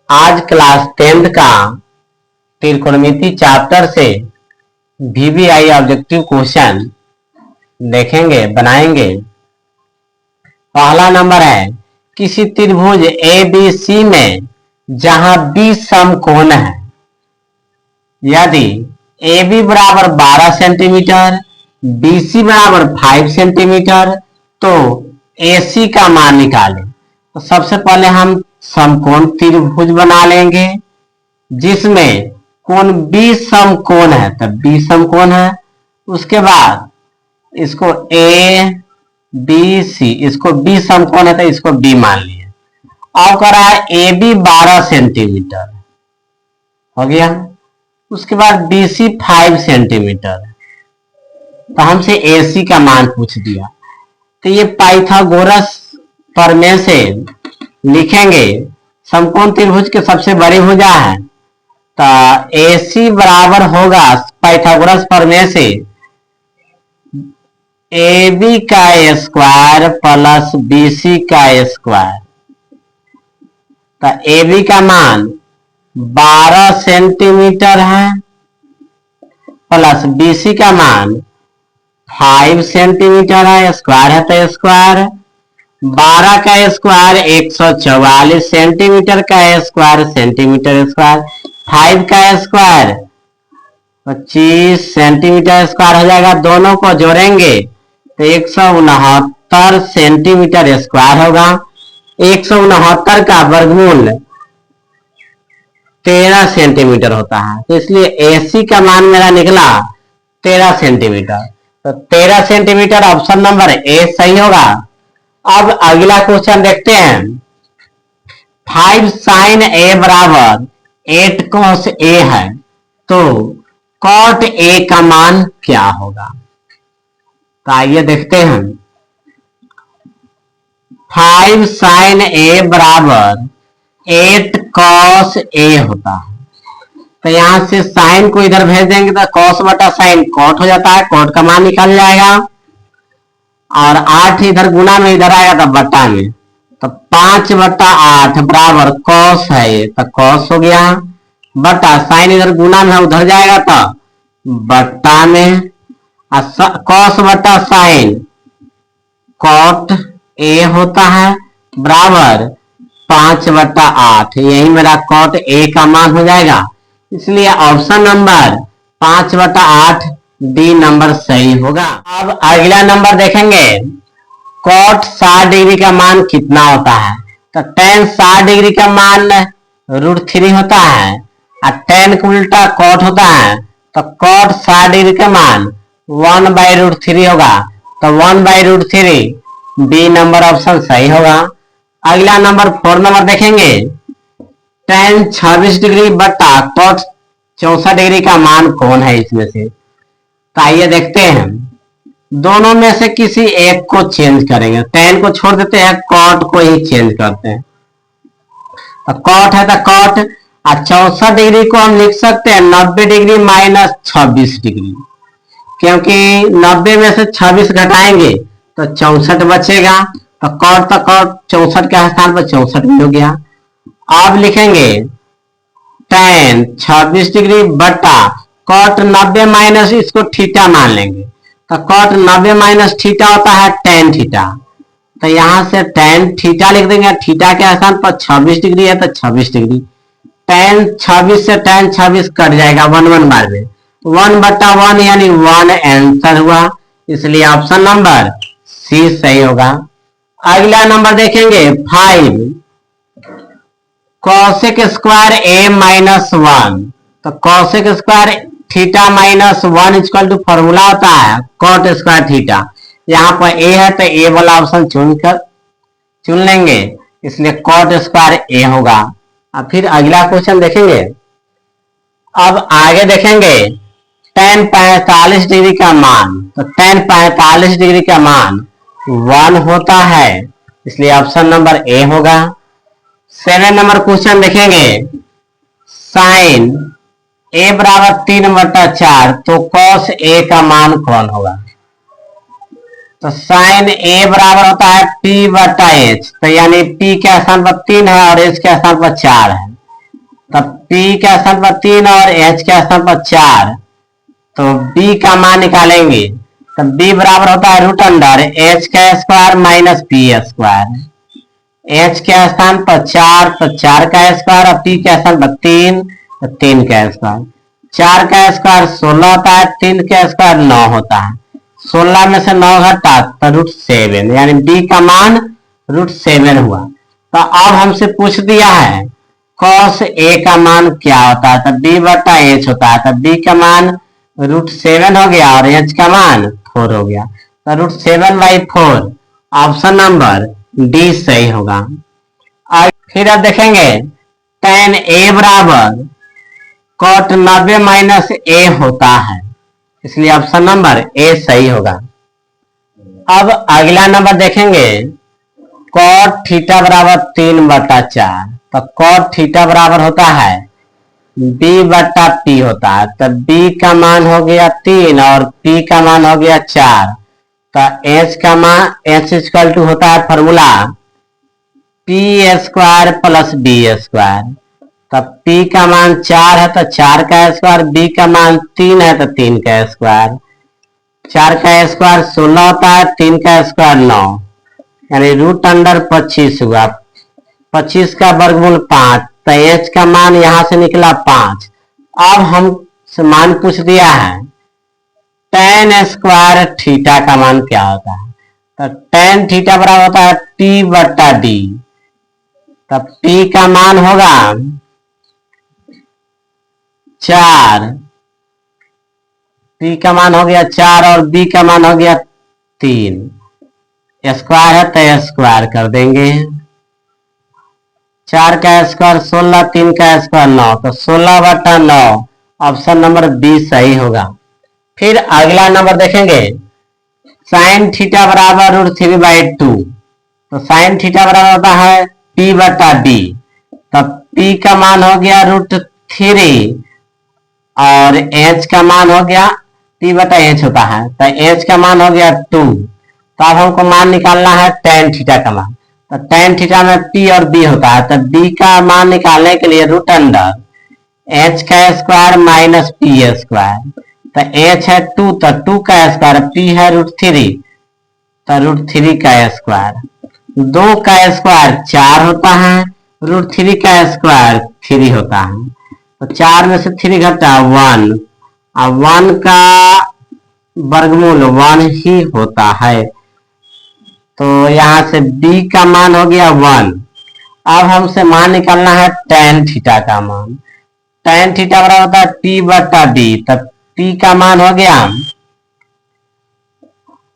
आज class 10th का त्रिकोणमिति chapter से वीवीआई ऑब्जेक्टिव क्वेश्चन देखेंगे, बनाएंगे। पहला नंबर है, किसी त्रिभुज ABC में जहां B समकोण है, यदि AB बराबर 12 सेंटीमीटर, BC बराबर 5 सेंटीमीटर, तो AC का मान निकालें। तो सबसे पहले हम समकोण त्रिभुज बना लेंगे जिसमें कोण B समकोण है, तब B समकोण है। उसके बाद इसको A B C, इसको B समकोण है तो इसको B मान लिए। और करा है AB 12 सेंटीमीटर हो गया। उसके बाद BC 5 सेंटीमीटर, तो हमसे AC का मान पूछ दिया। तो ये पाइथागोरस प्रमेय से लिखेंगे, समकोण त्रिभुज के सबसे बड़ी भुजा है, तो AC बराबर होगा पाइथागोरस प्रमेय से AB का स्क्वायर प्लस BC का स्क्वायर। तो AB का मान 12 सेंटीमीटर है प्लस BC का मान 5 सेंटीमीटर है, स्क्वायर है तो स्क्वायर। 12 का स्क्वायर 144 सेंटीमीटर का स्क्वायर सेंटीमीटर स्क्वायर, 5 का स्क्वायर 25 सेंटीमीटर स्क्वायर हो जाएगा। दोनों को जोड़ेंगे तो 169 सेंटीमीटर स्क्वायर होगा। 169 का वर्गमूल 13 सेंटीमीटर होता है, तो इसलिए AC का मान मेरा निकला 13 सेंटीमीटर। तो 13 सेंटीमीटर ऑप्शन नंबर A सही होगा। अब अगला क्वेश्चन देखते हैं। 5 sin A बराबर 8 cos A है, तो cot A का मान क्या होगा? तो आइए देखते हैं। 5 sin A बराबर 8 cos A होता है, तो यहां से साइन को इधर भेज देंगे तो cos बटा साइन cot हो जाता है, cot का मान निकल जाएगा। और 8 इधर गुना में इधर आएगा तो बट्टा में, तो 5 बटा 8 बराबर cos है ये, तो cos हो गया। बटा साइन इधर गुना में उधर जाएगा तो बट्टा में, cos बटा साइन cot A होता है बराबर 5 बटा 8, यही मेरा cot A का मान हो जाएगा। इसलिए ऑप्शन नंबर 5 बटा 8 डी नंबर सही होगा। अब अगला नंबर देखेंगे, cot 60 डिग्री का मान कितना होता है? तो tan 60 डिग्री का मान √3 होता है और tan का उल्टा cot होता है, तो cot 60 डिग्री का मान 1/√3 होगा, तो 1/√3 बी नंबर ऑप्शन सही होगा। अगला नंबर 4 नंबर देखेंगे, tan 26 डिग्री बटा cot 64 डिग्री का मान कौन है इसमें से? तो आइए देखते हैं। दोनों में से किसी एक को चेंज करेंगे, tan को छोड़ देते हैं, cot को ही चेंज करते हैं। तो cot है तो cot, और 64 डिग्री को हम लिख सकते हैं 90 डिग्री माइनस 26 डिग्री, क्योंकि 90 में से 26 घटाएंगे तो 64 बचेगा, तो cot 64 के स्थान पर 64 भी हो गया। अब लिखेंगे tan 26 डिग्री बटा cot 90 माइनस, इसको थीटा मान लेंगे, तो cot 90 माइनस थीटा होता है tan थीटा, तो यहां से tan थीटा लिख देंगे। थीटा के स्थान पर 26 डिग्री है तो 26 डिग्री, tan 26 से tan 26 कट जाएगा 1 बार में, 1 बटा 1 यानी 1 आंसर हुआ। इसलिए ऑप्शन नंबर सी सही होगा। अगला नंबर देखेंगे 5 cosec स्क्वायर A माइनस 1, तो cosec square theta minus 1 equal to formula होता है cot स्क्वायर थीटा। यहाँ पर A है तो A वाला ऑप्शन चुन लेंगे, इसलिए cot स्क्वायर A होगा। अब फिर अगला क्वेश्चन देखेंगे। अब आगे देखेंगे tan 45 डिग्री का मान, तो tan 45 डिग्री का मान 1 होता है, इसलिए ऑप्शन नंबर A होगा। 7 नंबर क्वेश्चन देखेंगे, साइन A बराबर 3 बटा 4, तो cos A का मान कौन होगा? तो साइन A बराबर होता है P बटा H, तो यानी P के स्थान पर 3 है और H के स्थान पर 4 है, तब P के स्थान पर 3 और H के स्थान पर 4, तो B का मान निकालेंगे। तब B बराबर होता है रूट अंडर H का square minus P square. H के स्थान पर 4 तो 4 का स्क्वायर और P के स्थान पर 3 तो 3 का स्क्वायर। 4 का स्क्वायर 16 होता है, 3 का स्क्वायर 9 होता है। 16 में से 9 घटा तो रूट 7, यानी B का मान रूट 7 हुआ। तो अब हमसे पूछ दिया है cos A का मान क्या होता है, तो B बटा H होता है। तो B का मान रूट 7 हो गया और H का मान 4 हो गया। तो रूट 7/4 ऑप्शन नंबर डी सही होगा। और फिर अब देखेंगे tan A बराबर cot 90 माइनस A होता है, इसलिए ऑप्शन नंबर ए सही होगा। अब अगला नंबर देखेंगे cot थीटा बराबर 3/4, तो cot थीटा बराबर होता है b बटा p होता है। तो b का मान हो गया 3 और p का मान हो गया 4। तो h का मान h इक्वल टू होता है formula p square plus b square. तो p का मान 4 है तो 4 का स्क्वायर, b का मान 3 है तो 3 का स्क्वायर। 4 का स्क्वायर 16 होता है, 3 का स्क्वायर 9, यानी रूट अंडर 25 हुआ। 25 का वर्गमूल 5, तो h का मान यहां से निकला 5। अब हम मान पूछ दिया है tan स्क्वायर थीटा का मान क्या होता है, तो tan थीटा बराबर होता है p बटा d। तब p का मान होगा 4, p का मान हो गया 4 और b का मान हो गया 3। स्क्वायर है तो स्क्वायर कर देंगे। 4 का स्क्वायर 16, 3 का स्क्वायर 9, तो 16/9 ऑप्शन नंबर बी सही होगा। फिर अगला नंबर देखेंगे साइन थीटा बराबर रूट 3/2, तो साइन थीटा बराबर होता है p बटा b। तब p का मान हो गया रूट 3 और h का मान हो गया p बटा h होता है, तो h का मान हो गया 2। तो अब हमको मान निकालना है tan थीटा का मान। तो tan थीटा में p और b होता है, तो b का मान निकालने के लिए रूट अंडर h का स्क्वायर माइनस p स्क्वायर। तो h है 2 तो 2 का स्क्वायर, p है रूट 3 तो रूट 3 का स्क्वायर। 2 का स्क्वायर 4 होता है, रूट 3 का स्क्वायर 3 होता है। तो 4 में से 3 घटा 1, अब 1 का वर्गमूल 1 ही होता है। तो यहां से b का मान हो गया 1। अब हमसे मान निकालना है tan थीटा का मान। tan थीटा बराबर होता है p बटा d। तब p का मान हो गया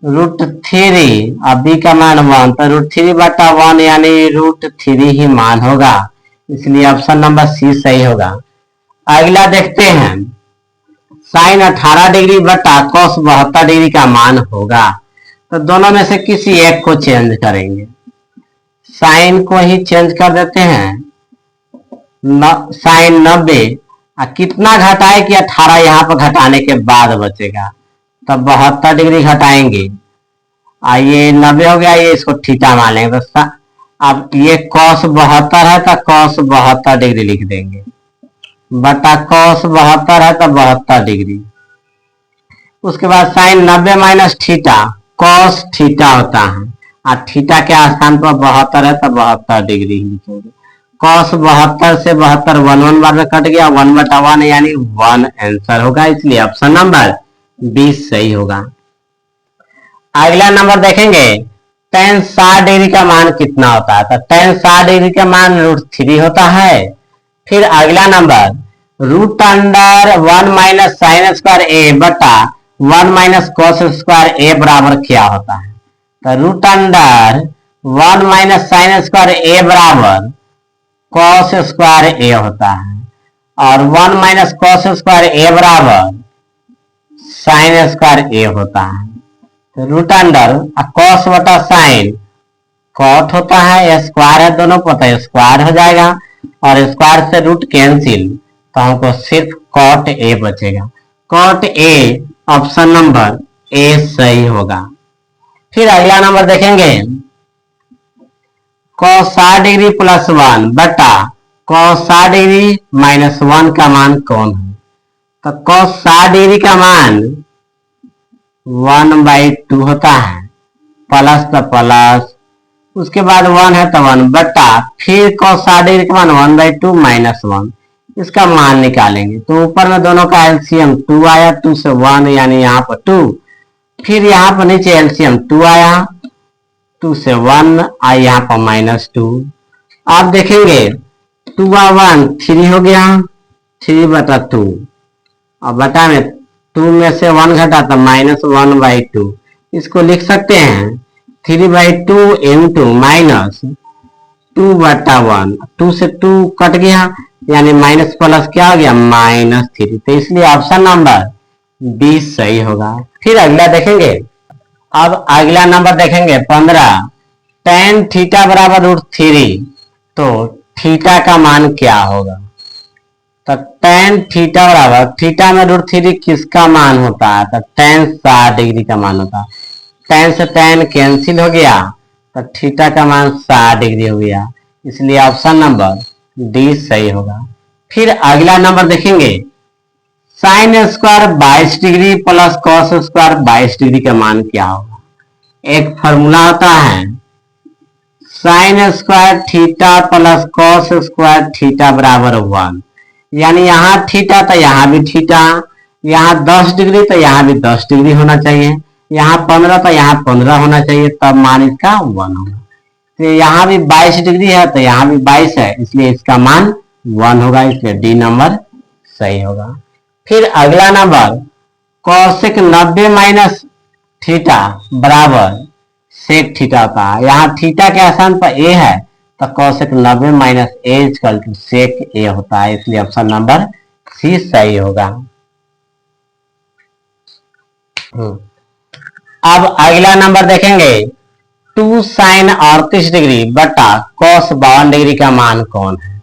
रूट 3 और b का मान 1, तो रूट 3/1 यानी रूट 3 ही मान होगा, इसलिए ऑप्शन नंबर सी सही होगा। अगला देखते हैं साइन 18 डिग्री बटा cos 72 डिग्री का मान होगा। तो दोनों में से किसी एक को चेंज करेंगे। साइन को ही चेंज कर देते हैं, साइन 90 कितना घटाए कि 18 यहाँ पर घटाने के बाद बचेगा, तब 72 डिग्री घटाएंगे। ये 90 हो गया, ये इसको थीटा मान लेंगे। तो अब ये cos 72 है तो cos 72 डिग्री लिख देंगे बटा cos 72 है तो 72 डिग्री। उसके बाद sine 90 minus theta cos theta होता है, और थीटा के स्थान पर 72 है तो 72 डिग्री ही लिखेंगे। cos 72 से 72 1 बार में कट गया, 1/1 यानी 1 आंसर होगा, इसलिए ऑप्शन नंबर 20 सही होगा। अगला नंबर देखेंगे tan 60 डिग्री का मान कितना होता है, तो tan 60 डिग्री का मान रूट 3 होता है। फिर अगला number root under 1 minus sine square A बटा 1 माइनस कॉस स्क्वायर ए बराबर क्या होता है, तो root under 1 minus sine square A बराबर कॉस स्क्वायर ए होता है, और 1 माइनस कॉस स्क्वायर ए बराबर साइन स्क्वायर ए होता है। तो रूट अंडर कॉस बटा साइन कॉट होता है, स्क्वायर है दोनों को तो स्क्वायर हो जाएगा, और स्क्वायर से रूट कैंसिल, तो हमको सिर्फ कॉट ए बचेगा। Cot A option number A सही होगा। फिर अगला नंबर देखेंगे cos 60 डिग्री प्लस 1 बटा cos 60 डिग्री माइनस 1 का मान कौन है? तो cos 60 डिग्री का मान 1/2 होता है, प्लस तो प्लस, उसके बाद 1 है तो 1 बटा, फिर cos 60 डिग्री का मान 1/2 माइनस 1, इसका मान निकालेंगे। तो ऊपर में दोनों का एलसीएम 2 आया, 2 से 1 यानी यहाँ पर 2, फिर यहाँ पर नीचे एलसीएम 2 आया, 2 से 1 आई यहाँ पर -2। आप देखेंगे 2 और 1 3 हो गया, 3/2, और बटा में 2 में से 1 घटा तो -1/2, इसको लिख सकते हैं 3/2 इंटू माइनस 2/1, 2 से 2 कट गया यानी माइनस प्लस क्या हो गया -3, तो इसलिए ऑप्शन नंबर 20 सही होगा। फिर अगला देखेंगे, अब अगला नंबर देखेंगे 15, tan थीटा बराबर √3, तो थीटा का मान क्या होगा? तो tan थीटा बराबर, थीटा में √3 किसका मान होता है? तो tan 60 डिग्री का मान होता है, tan से tan कैंसिल हो गया तो थीटा का मान 60 डिग्री हो गया, इसलिए ऑप्शन नंबर डी सही होगा। फिर अगला नंबर देखेंगे, sine square 22 degree plus cos square 22 degree का मान क्या होगा? एक फॉर्मूला होता है sine square theta plus cos square theta बराबर 1, यानी यहाँ थीटा तो यहाँ भी थीटा, यहाँ 10 डिग्री तो यहाँ भी 10 डिग्री होना चाहिए, यहाँ 15 तो यहाँ 15 होना चाहिए, तब मान इसका 1 होगा। तो यहाँ भी 22 डिग्री है तो यहाँ भी 22 है, इसलिए इसका मान 1 होगा, इसलिए डी नंबर सही होगा। फिर अगला नंबर कॉसेक 90 माइनस थीटा बराबर सेक थीटा का, यहाँ थीटा के स्थान पर ए है तो cosec 90 minus A equal to sec A होता है, इसलिए ऑप्शन नंबर सी सही होगा। अब अगला नंबर देखेंगे, 2 साइन 38 डिग्री बटा कॉस 52 डिग्री का मान कौन है?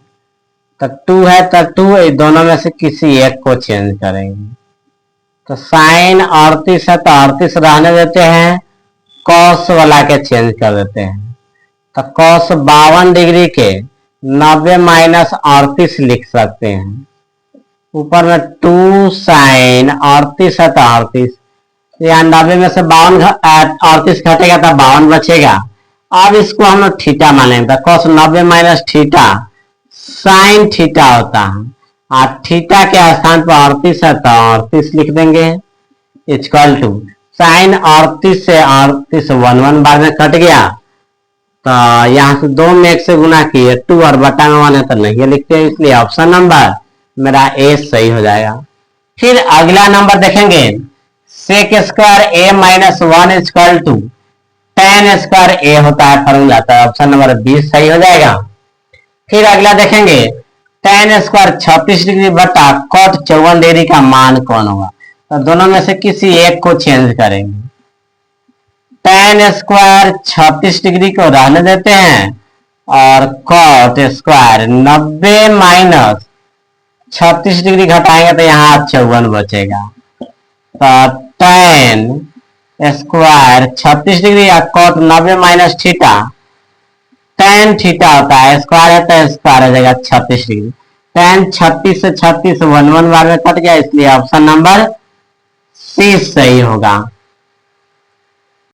तो 2 है तो 2, दोनों में से किसी एक को चेंज करेंगे। तो साइन 38 है तो 38 रहने देते हैं, कॉस वाला के चेंज कर देते हैं, तो कॉस 52 डिग्री के 90 माइनस 38 लिख सकते हैं। ऊपर में 2 साइन 38 है तो 38, यहाँ 90 में से 38 घटेगा तो 52 बचेगा। अब इसको हम लोग थीटा मानेंगे, तो cos 90 minus theta sine theta होता है, और थीटा के स्थान पर 38 है तो 38 लिख देंगे, इक्वल टू साइन 38 से 38 1 बार में कट गया, तो यहाँ से 2 में 1 से गुना किए 2 और बटा में 1 है तो नहीं लिखते, इसलिए ऑप्शन नंबर मेरा ए सही हो जाएगा। फिर अगला नंबर देखेंगे, sec square A minus 1 equal to tan square A होता है फॉर्मूला, तो ऑप्शन नंबर 20 सही हो जाएगा। फिर अगला देखेंगे, tan स्क्वायर 36 डिग्री बटा कॉट 54 डिग्री का मान कौन होगा? तो दोनों में से किसी एक को चेंज करेंगे। tan स्क्वायर 36 डिग्री को रहने देते हैं, और कॉट स्क्वायर 90 माइनस 36 डिग्री घटाएंगे तो यहाँ 54 बचेगा। तो tan स्क्वायर 36 डिग्री या cot 90 minus theta, tan theta होता है, स्क्वायर है तो स्क्वायर हो जाएगा 36 डिग्री, tan 36 से 36 1 बार में कट गया, इसलिए ऑप्शन नंबर सी सही होगा।